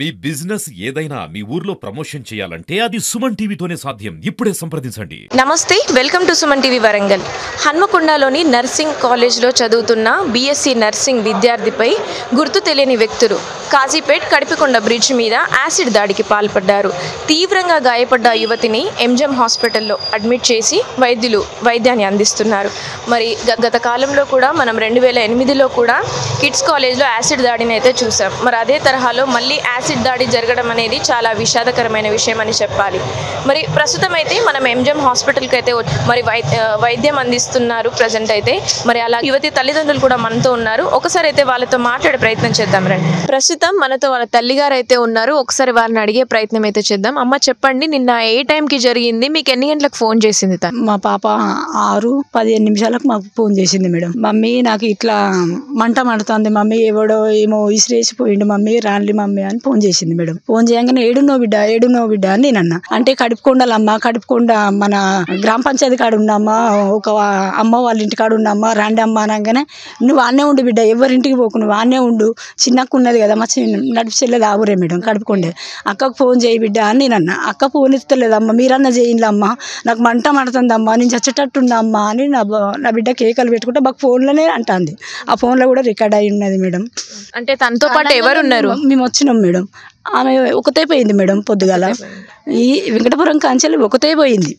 మీ business ఏదైనా మీ ఊర్లో promotion చేయాలంటే అది సుమన్ టీవీతోనే సాధ్యం. ఇప్పుడే సంప్రదించండి. నమస్తే, welcome to Suman TV Warangal. హన్మకొండలోని నర్సింగ్ కాలేజ్లో చదువుతున్న బీఎస్సీ నర్సింగ్ విద్యార్థిపై గుర్తు తెలియని వ్యక్తులు కాజీపేట్ కడిపికొండ బ్రిడ్జ్ మీద యాసిడ్ దాడికి పాల్పడ్డారు. తీవ్రంగా గాయపడ్డ యువతిని ఎంజెం హాస్పిటల్లో అడ్మిట్ చేసి వైద్యులు వైద్యాన్ని అందిస్తున్నారు. మరి గత కాలంలో కూడా మనం 2008లో కూడా కిడ్స్ కాలేజ్లో యాసిడ్ దాడిని అయితే చూసాం. మరి అదే తరహాలో మళ్ళీ యాసిడ్ దాడి జరగడం అనేది చాలా విషాదకరమైన విషయం అని చెప్పాలి. మరి ప్రస్తుతం అయితే మనం ఎంజెం హాస్పిటల్కి అయితే మరి వైద్యం అందిస్తున్నారు ప్రజెంట్ అయితే. మరి అలా యువతి తల్లిదండ్రులు కూడా మనతో ఉన్నారు. ఒకసారి అయితే వాళ్ళతో మాట్లాడే ప్రయత్నం చేద్దాం రండి. ప్రస్తుతం మనతో వాళ్ళ తల్లిగారు అయితే ఉన్నారు. ఒకసారి వారిని అడిగే ప్రయత్నం అయితే చేద్దాం. అమ్మ చెప్పండి, నిన్న ఏ టైంకి జరిగింది? మీకు ఎన్ని గంటలకు ఫోన్ చేసింది? మా పాప 6:15 నిమిషాలకు మాకు ఫోన్ చేసింది. మేడం, మమ్మీ నాకు ఇట్లా మంట మండుతుంది మమ్మీ, ఎవడో ఏమో ఇసిరేసిపోయిండు మమ్మీ, రాన్లి మమ్మీ అని ఫోన్ చేసింది. మేడం, ఫోన్ చేయగానే ఏడునో బిడ్డ అని నేను అన్నా. అంటే కడుపుకొండలమ్మ, కడుపుకొండ మన గ్రామ పంచాయతీ కాడ ఉన్నామ్మా, ఒక అమ్మ వాళ్ళ ఇంటి కాడ ఉన్నామ్మా, రాండి అమ్మ అనగానే నువ్వు ఆన్నే ఉండు బిడ్డ, ఎవరింటికి పోకు, నువ్వు ఆన్నే ఉండు, చిన్నక్క ఉన్నది కదా మా నడిపి చెల్లెది ఆవురే మేడం కడుపుకొండే, అక్కకు ఫోన్ చేయి బిడ్డ అని నేను అన్నా. అక్క ఫోన్ ఎత్తలేదమ్మా, మీరన్నా చేయండి, నాకు మంట మండుతుందమ్మా, నేను చచ్చేటట్టుందమ్మా అని నా బిడ్డ కేకలు పెట్టుకుంటే మాకు ఫోన్లోనే అంటుంది. ఆ ఫోన్లో కూడా రికార్డ్ అయి ఉన్నది. మేడం, అంటే తనతో పాటు ఎవరున్నారు? మేము వచ్చినాం మేడం. ఆమె ఒకతే పోయింది మేడం, పొద్దుగాల ఈ వెంకటపురం కాంచెలు ఒకతే పోయింది.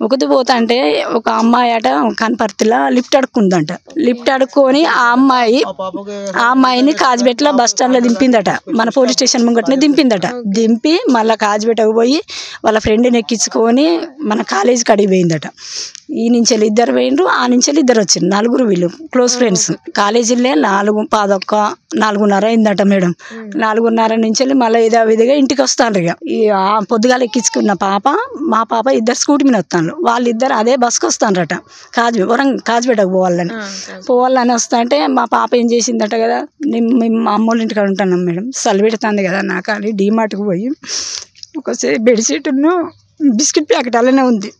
ఒకతే పోతా అంటే ఒక అమ్మాయి అట కనపర్తిలా లిఫ్ట్ అడుక్కుందంట. లిఫ్ట్ అడుక్కొని ఆ అమ్మాయిని కాజ్పేటలో బస్ స్టాండ్లో దింపిందట, మన పోలీస్ స్టేషన్ ముంగటనే దింపిందట. దింపి మళ్ళీ కాజ్పేటకు పోయి వాళ్ళ ఫ్రెండ్ని ఎక్కించుకొని మన కాలేజీకి అడిగి పోయిందట. ఈ నుంచి ఇద్దరు పోయిండ్రు, ఆ నుంచి ఇద్దరు వచ్చిండ్రు, నలుగురు వీళ్ళు క్లోజ్ ఫ్రెండ్స్. కాలేజీలే 4:30 అయిందట మేడం. 4:30 నుంచి మళ్ళీ విధిగా ఇంటికి వస్తాను. ఇక పొద్దుగాల ఎక్కించుకున్న మా పాప ఇద్దరు స్కూటీ మీద వస్తాను. వాళ్ళిద్దరు అదే బస్కి వస్తానరట, కాజ్పేటకు పోవాలని వస్తా అంటే మా పాప ఏం చేసిందట కదా, మేము మా అమ్మోళ్ళ ఇంటికాడ ఉంటున్నాం మేడం, చలి పెడుతుంది కదా నాకు అని డీమార్ట్కి పోయి ఒక బెడ్షీట్ను బిస్కెట్ ప్యాకెట్ అలానే ఉంది,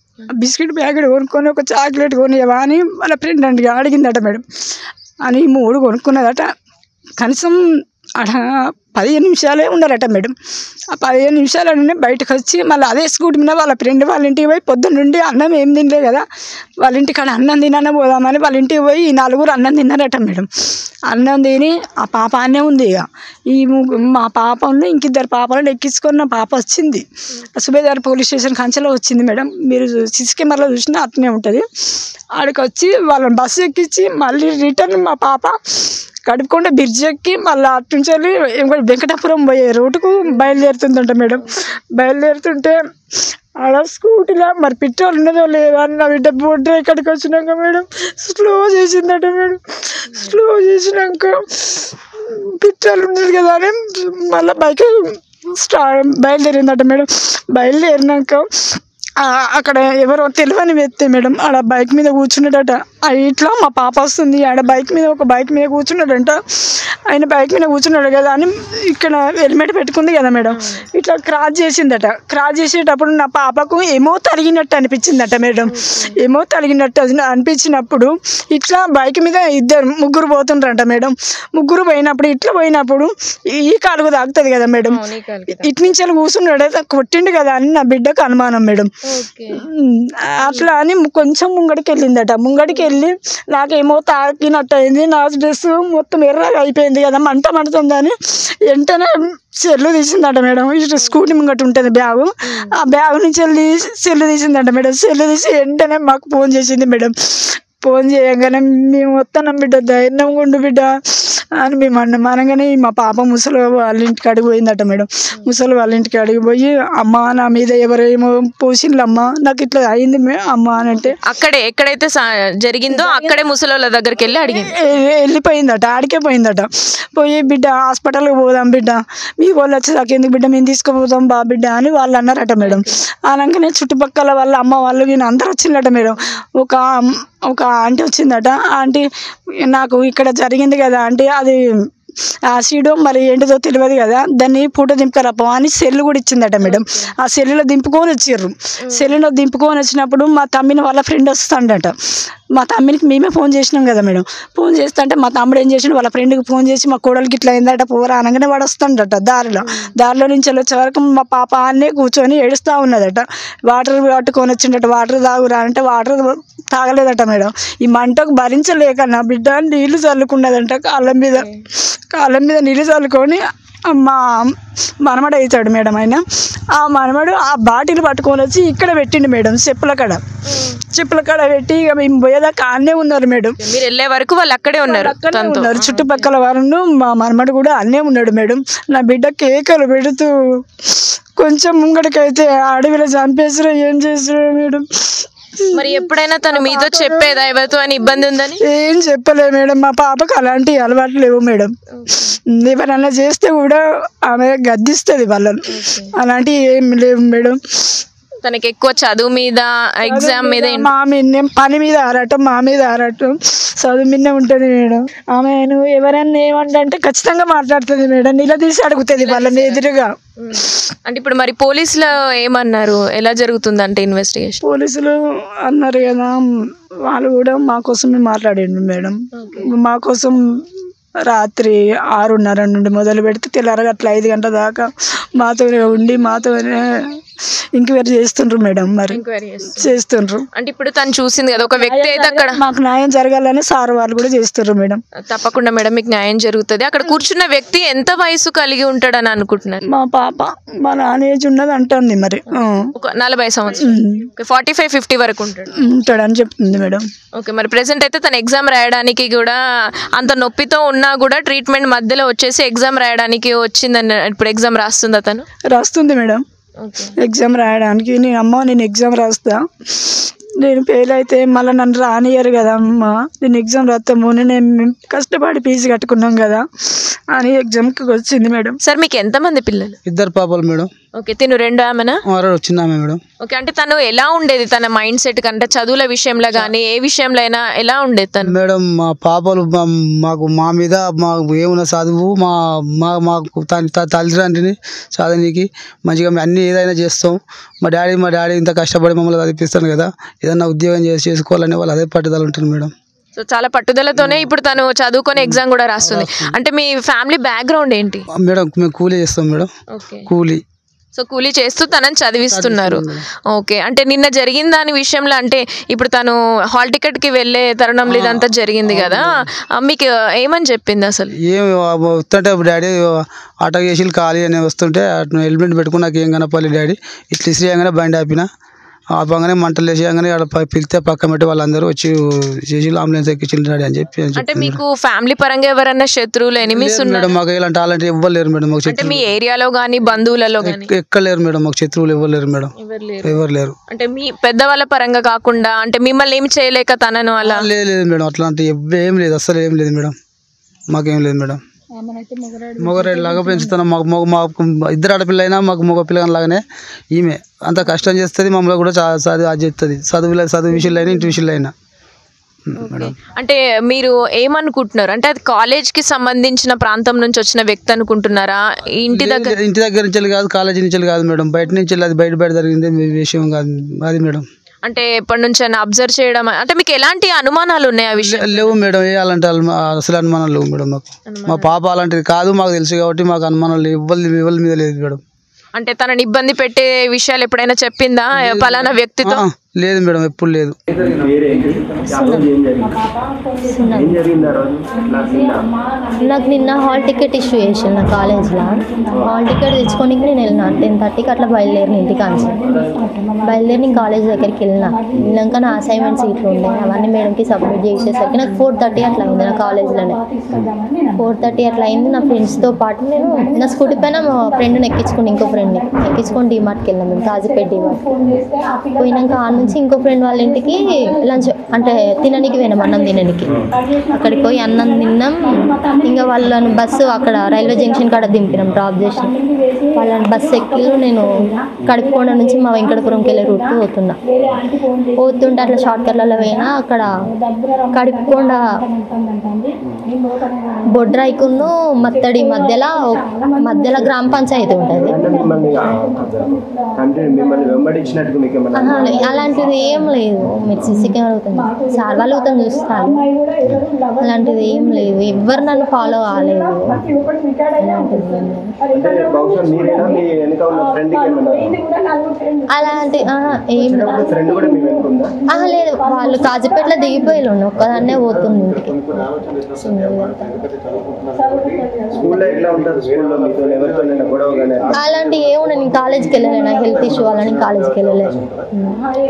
బిస్కెట్ ప్యాకెట్ కొనుక్కొని ఒక చాక్లెట్ కొనియవా అని వాళ్ళ ఫ్రెండ్ అడిగిందట మేడం. అని 3 కొనుక్కున్నదట. కనీసం 15 నిమిషాలే ఉన్నారట మేడం. ఆ 15 నిమిషాలనే బయటకు వచ్చి మళ్ళీ అదే స్కూటీ మీద వాళ్ళ ఫ్రెండ్ వాళ్ళ ఇంటికి పోయి పొద్దున్న నుండి అన్నం ఏం తినలే కదా, వాళ్ళ ఇంటికాడ అన్నం తినన్నా పోదామని వాళ్ళ ఇంటికి పోయి ఈ 4 అన్నం తిన్నారట మేడం. అన్నం తిని ఆ పాప అన్నే ఉంది. ఇక మా పాపను ఇంకిద్దరు పాపలను ఎక్కించుకొని పాప వచ్చింది. సుబేదార్ పోలీస్ స్టేషన్ కంచెలో వచ్చింది మేడం. మీరు సిసి కెమెరాలో చూసినా అట్నే ఉంటుంది. ఆడికి వచ్చి వాళ్ళని బస్సు ఎక్కించి మళ్ళీ రిటర్న్ మా పాప కడుపుకొండ బ్రిడ్జ్ ఎక్కి మళ్ళీ అటు నుంచి వెళ్ళి వెంకటాపురం పోయే రోడ్డుకు బయలుదేరుతుందంట మేడం. బయలుదేరుతుంటే ఆడ స్కూటీలో మరి పెట్రోల్ ఉన్నదో లేదో అని నా బిడ్డ బోర్డు ఇక్కడికి వచ్చినాక మేడం స్లో చేసిందట మేడం. స్లో చేసినాక పెట్రోల్ ఉన్నది కదా అని మళ్ళీ బైక్ బయలుదేరిందట మేడం. బయలుదేరినాక అక్కడ ఎవరో తెలియని వ్యక్తి మేడం ఆడ బైక్ మీద కూర్చున్నాడట. ఇట్లా మా పాప వస్తుంది, ఆడ బైక్ మీద కూర్చున్నాడంట. ఆయన బైక్ మీద కూర్చున్నాడు కదా అని ఇక్కడ హెల్మెట్ పెట్టుకుంది కదా మేడం, ఇట్లా క్రాస్ చేసిందట. క్రాస్ చేసేటప్పుడు నా పాపకు ఏమో తలిగినట్టు అనిపించిందట మేడం. ఏమో తలిగినట్టు అనిపించినప్పుడు ఇట్లా బైక్ మీద ముగ్గురు పోతుండ్రంట మేడం. ముగ్గురు పోయినప్పుడు ఈ కాలుకు తాగుతుంది కదా మేడం, ఇటు నుంచి వెళ్ళి కూర్చున్నాడు కొట్టిండు కదా అని నా బిడ్డకు అనుమానం మేడం. అట్లా అని కొంచెం ముంగడికి వెళ్ళిందట. ముంగడికి వెళ్ళి నాకేమో తాకినట్టు అయింది, నా డ్రెస్ మొత్తం ఎర్రగా అయిపోయింది కదా, మంట మండుతుందని వెంటనే సెల్లు తీసిందట మేడం. ఇటు స్కూటీ ముంగట ఉంటుంది బ్యాగు, ఆ బ్యాగ్ నుంచి వెళ్ళి సెల్లు తీసిందట మేడం. సెల్లు తీసి వెంటనే మాకు ఫోన్ చేసింది మేడం. ఫోన్ చేయగానే మేము వస్తున్నాం బిడ్డ, ధైర్యం ఉండు బిడ్డ అని మేము అనగానే మా పాప ముసలి వాళ్ళ ఇంటికి అడిగిపోయిందట మేడం. ముసలి వాళ్ళ ఇంటికి అడిగిపోయి అమ్మ నా మీద ఎవరేమో పోసిండ్లమ్మ, నాకు ఇట్లా అయింది అమ్మ అని అంటే అక్కడే ఎక్కడైతే జరిగిందో అక్కడే ముసలి వాళ్ళ దగ్గరికి వెళ్ళిపోయిందట. ఆడికే పోయిందట. పోయి బిడ్డ హాస్పిటల్కి పోదాం బిడ్డ, మీ వాళ్ళు వచ్చేదాకా ఎందుకు బిడ్డ, మేము తీసుకుపోతాం బా బిడ్డ అని వాళ్ళు అన్నారట మేడం. అనగానే చుట్టుపక్కల వాళ్ళ అమ్మ వాళ్ళు నేను అందరు వచ్చిందట మేడం. ఒక ఆంటీ వచ్చిందట. ఆంటీ నాకు ఇక్కడ జరిగింది కదా ఆంటీ, అది యాసిడ్ మరి ఏంటిదో తెలియదు కదా, దాన్ని ఫోటో దింపుకరపో అని సెల్లు కూడా ఇచ్చిందట మేడం. ఆ సెల్లులో దింపుకొని వచ్చిర్రు. సెల్లులో దింపుకొని వచ్చినప్పుడు మా తమ్మిని వాళ్ళ ఫ్రెండ్ వస్తాడట. మా తమ్మునికి మేమే ఫోన్ చేసినాం కదా మేడం. ఫోన్ చేస్తుంటే మా తమ్ముడు ఏం చేసిండు, వాళ్ళ ఫ్రెండ్కి ఫోన్ చేసి మా కోడలికి ఇట్లా అయిందట పోరా అనగానే వాడు వస్తాడట. దారిలో నుంచి వచ్చే వరకు మా పాప అన్నే కూర్చొని ఏడుస్తూ ఉన్నదట. వాటర్ పట్టుకొని వచ్చిండట, వాటర్ తాగురా అంటే వాటర్ తాగలేదట మేడం. ఈ మంటకు భరించలేక నా బిడ్డ నీళ్లు చల్లుకున్నదంట. కాళ్ళ మీద నీళ్ళు చల్లుకొని మా మనమడు అవుతాడు మేడం. ఆయన ఆ మనమడు ఆ బాటిల్ పట్టుకొని వచ్చి ఇక్కడ పెట్టిండు మేడం, చెప్పుల కాడ పెట్టి ఇక మేము పోయేదాకా అన్నే ఉన్నారు మేడం. మీరు వెళ్ళే వరకు వాళ్ళు అక్కడే ఉన్నారు. చుట్టుపక్కల వాళ్ళు మా మనమడు కూడా అన్నే ఉన్నాడు మేడం. నా బిడ్డ కేకలు పెడుతూ కొంచెం ముంగడికైతే అడవిలో చంపేసారో ఏం చేసారో మేడం. మరి ఎప్పుడైనా తను మీతో చెప్పేదా ఎవరితో అని ఇబ్బంది ఉందని? ఏం చెప్పలే మేడం. మా పాపకు అలాంటి అలవాట్లు లేవు మేడం. ఎవరన్నా చేస్తే కూడా ఆమె గద్దిస్తుంది వాళ్ళని. అలాంటివి ఏం లేవు మేడం. తనకి ఎక్కువ చదువు మీద, ఎగ్జామ్ మీద, పని మీద ఆరాటం, మా మీద ఆరాటం, చదువు మీద ఉంటుంది మేడం. ఆమె ఎవరన్నా ఏమంటే ఖచ్చితంగా మాట్లాడుతుంది మేడం. నిలదీసి అడుగుతుంది వాళ్ళని ఎదురుగా. అంటే ఇప్పుడు మరి పోలీసులు ఏమన్నారు, ఎలా జరుగుతుంది అంటే ఇన్వెస్టిగేషన్? పోలీసులు అన్నారు కదా, వాళ్ళు కూడా మా కోసమే మాట్లాడిండు మేడం. మా కోసం రాత్రి 6:30 నుండి మొదలు పెడితే తెల్లారగట్ల 5 గంటల దాకా మాతోనే ఉండి మాతోనే ఎంక్వైరీ చేస్తుండ్రు మేడం. మరి చేస్తుండ్రు అంటే ఇప్పుడు తను చూసింది కదా ఒక వ్యక్తి అయితే అక్కడ మాకు న్యాయం జరగాలని సార్ వాళ్ళు కూడా చేస్తుండ్రు మేడం. తప్పకుండా మేడం మీకు న్యాయం జరుగుతుంది. అక్కడ కూర్చున్న వ్యక్తి ఎంత వయసు కలిగి ఉంటాడని అనుకుంటున్నారు? మా పాప మా నాన్న ఏజ్ ఉన్నది అంటుంది. మరి 40 సంవత్సరాలు, 45-50 వరకు ఉంటాడని చెప్తుంది మేడం. ఓకే, మరి ప్రెసెంట్ అయితే తన ఎగ్జామ్ రాయడానికి కూడా అంత నొప్పితో ఉన్నా కూడా ట్రీట్మెంట్ మధ్యలో వచ్చేసి ఎగ్జామ్ రాయడానికి వచ్చిందని. ఇప్పుడు ఎగ్జామ్ రాస్తుందా తను? రాస్తుంది మేడం. ఎగ్జామ్ రాయడానికి నేను ఎగ్జామ్ రాస్తా, నేను ఫెయిల్ అయితే మళ్ళీ నన్ను రానియరు కదా అమ్మ, నేను ఎగ్జామ్ రాస్తాము, నేను కష్టపడి ఫీజు కట్టుకున్నాం కదా అని ఎగ్జామ్కి వచ్చింది మేడం. సార్ మీకు ఎంతమంది పిల్లలు? 2 పాపలు మేడం. ఓకే, తిను 2 ఆమెనా? చిన్న ఆమె మేడం. ఓకే, అంటే తను ఎలా ఉండేది, తన మైండ్ సెట్ కంటే చదువుల విషయంలో కానీ ఏ విషయంలో అయినా ఎలా ఉండేది తను? మేడం మా పాపలు మాకు మా మీద మాకు ఏమున్నా చదువు మాకు తల్లిదండ్రిని చదవడానికి మంచిగా అన్ని ఏదైనా చేస్తాం. మా డాడీ ఇంత కష్టపడి మమ్మల్ని చదివిపిస్తాను కదా, ఏదైనా ఉద్యోగం చేసుకోవాలని వాళ్ళు అదే పట్టుదల ఉంటుంది మేడం. సో చాలా పట్టుదలతోనే ఇప్పుడు తను చదువుకొని ఎగ్జామ్ కూడా రాస్తుంది. అంటే మీ ఫ్యామిలీ బ్యాక్గ్రౌండ్ ఏంటి మేడం? మేము కూలీ చేస్తాం మేడం. కూలీ. సో కూలీ చేస్తూ తనని చదివిస్తున్నారు. ఓకే, అంటే నిన్న జరిగిన దాని విషయంలో అంటే ఇప్పుడు తను హాల్ టికెట్కి వెళ్ళే తరుణంలో ఇదంతా జరిగింది కదా, మీకు ఏమని చెప్పింది అసలు? వస్తుంటే డాడీ ఆటో చేసి ఖాళీ అని వస్తుంటే హెల్మెట్ పెట్టుకుని నాకు ఏం కనపాలి డాడీ, ఇట్లా ఇసిరియంగానే బండి ఆపిన. ఆపగానే మంటలు వేసేయంగానే అక్కడ పిలిస్తే పక్క పెట్టి వాళ్ళందరూ వచ్చి చేసి అంబులెన్స్ ఎక్కించింది డాడీ అని చెప్పి. అంటే మీకు ఫ్యామిలీ పరంగా ఎవరైనా శత్రువులు, ఎనిమిస్ మేడం? మాకు ఇలాంటి ఇవ్వరు లేరు మేడం. మాకు మీ ఏరియాలో కానీ బంధువులలో ఎక్కడ లేరు మేడం. మాకు శత్రువులు ఎవరు లేరు మేడం, ఎవరు లేరు. అంటే మీ పెద్దవాళ్ళ పరంగా కాకుండా అంటే మిమ్మల్ని ఏమి చేయలేక తనను అలా? లేదు మేడం, అట్లాంటి ఏం లేదు, అస్సలు ఏం లేదు మేడం, మాకేం లేదు మేడం. మొగరాడు లాగా పెంచుతున్నాం. మాకు 2 ఆడపిల్ల అయినా మాకు మగ పిల్లగాని లాగానే ఈమె అంత కష్టం చేస్తుంది, మమ్మల్ని కూడా అది చెప్తుంది. చదువు విషయంలో అయినా ఇంటి విషయంలో అయినా. అంటే మీరు ఏమనుకుంటున్నారు, అంటే అది కాలేజ్కి సంబంధించిన ప్రాంతం నుంచి వచ్చిన వ్యక్తి అనుకుంటున్నారా? ఇంటి దగ్గర నుంచి కాదు, కాలేజీ నుంచి కాదు మేడం, బయట నుంచి అది బయట జరిగింది విషయం కాదు అది మేడం. అంటే ఎప్పటి నుంచి అబ్జర్వ్ చేయడం, అంటే మీకు ఎలాంటి అనుమానాలు ఉన్నాయి ఆ విషయం? లేవు మేడం, అలాంటి అసలు అనుమానాలు లేవు మేడం. మాకు మా పాప అలాంటిది కాదు మాకు తెలుసు కాబట్టి మాకు అనుమానాలు ఎవరి మీద లేదు మేడం. అంటే తనని ఇబ్బంది పెట్టే విషయాలు ఎప్పుడైనా చెప్పిందా పలానా వ్యక్తితో? లేదు మేడం, ఎప్పుడు లేదు. నాకు నిన్న హాల్ టికెట్ ఇష్యూ చేసాను నా కాలేజ్లో. హాల్ టికెట్ తెచ్చుకోనికి నేను వెళ్ళినా 10:30కి అట్లా బయలుదేరిన ఇంటికాంచి. బయలుదేరి కాలేజ్ దగ్గరికి వెళ్ళాక నా అసైన్మెంట్స్ ఇట్లా ఉండే అవన్నీ మేడంకి సబ్మిట్ చేసేసరికి నాకు 4:30 అట్లా అయింది. నా కాలేజ్లోనే 4:30 అట్లా అయింది. నా ఫ్రెండ్స్తో పాటు నేను నా స్కూటీ పైన మా ఫ్రెండ్ని ఎక్కించుకుని ఇంకో ఫ్రెండ్ని ఎక్కించుకొని డీమార్ట్కి వెళ్ళాం మేము, కాజీపేట డీమార్ట్. పోయినాక ఆ నుంచి ఇంకో ఫ్రెండ్ వాళ్ళ ఇంటికి లంచ్ అంటే తినడానికి పోయినాం, అన్నం తినడానికి. అక్కడికి పోయి అన్నం తిన్నాం. ఇంకా వాళ్ళని బస్సు అక్కడ రైల్వే జంక్షన్ కాడ దింపినాం, డ్రాప్ చేసి వాళ్ళని బస్సు ఎక్కి నేను కడుపుకొండ నుంచి మా వెంకటపురంకి వెళ్ళే రూట్ పోతుంటే అట్లా షార్ట్ కట్లలో పోయినా అక్కడ కడుపుకొండ బొడ్రాయికును మత్తడి మధ్యలో గ్రామ పంచాయతీ ఉంటుంది. అలాంటి అలాంటిది ఏం లేదు. మీరు సీసీ కెమెరా అవుతుంది సార్ వాళ్ళు అవుతాం చూస్తారు. అలాంటిది ఏం లేదు. ఎవ్వరు నన్ను ఫాలో కాలేదు. అలాంటి ఏం లేదు. వాళ్ళు కాజీపేటలో దిగిపోయి ఒక్కదాన్నే పోతుంది ఇంటికి. అలాంటి ఏమున్నా నేను కాలేజ్కి వెళ్ళలేదు. నాకు హెల్త్ ఇష్యూ వల్ల నేను కాలేజ్కి వెళ్ళలేదు.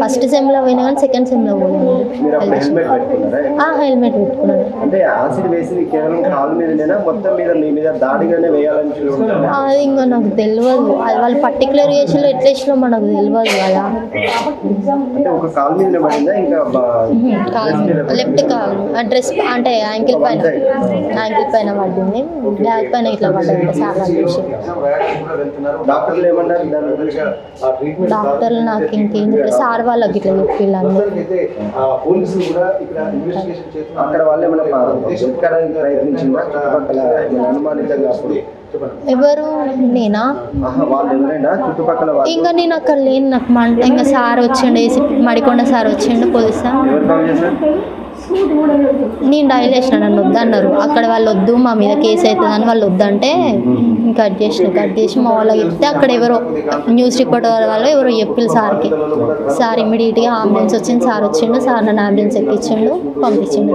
ఫస్ట్ సెమ్లో పోయినా కానీ సెకండ్ సెమ్లో పోయాను. హెల్మెట్ పెట్టుకున్నాను. అది ఇంకా నాకు తెలియదు. అది వాళ్ళు పర్టికులర్ ఏజ్లో ఎట్లా వేసినా మనకు తెలియదు కదా. లెఫ్ట్ కాల్ డ్రెస్ అంటే యాంకిల్ పైన పడింది. బ్యాక్ పైన ఇట్లా పడ్డది సార్ చూసి. డాక్టర్లు నాకు ఇంకేం చెప్పలేదు. సార్ వాళ్ళకి ఇట్లా చెప్పిల్లు. ఎవరు నేనా? ఇంకా నేను అక్కడ లేను. నాకు ఇంకా సార్ వచ్చిండు, మడికొండ సార్ వచ్చిండు పోలీస్ సార్. నేను డైల్ చేసిన, నన్ను వద్దన్నారు. అక్కడ వాళ్ళు వద్దు మా మీద కేసు అవుతుందని వాళ్ళు వద్దంటే కట్ చేసి మా వాళ్ళకి చెప్తే అక్కడ ఎవరో న్యూస్ రిపోర్టర్ వాళ్ళు ఎవరో చెప్పిల్లు సార్కి. సార్ ఇమీడియట్గా అంబులెన్స్ వచ్చింది. సార్ వచ్చిండు. సార్ నన్ను అంబులెన్స్ ఎక్కించిండు, పంపించిండు.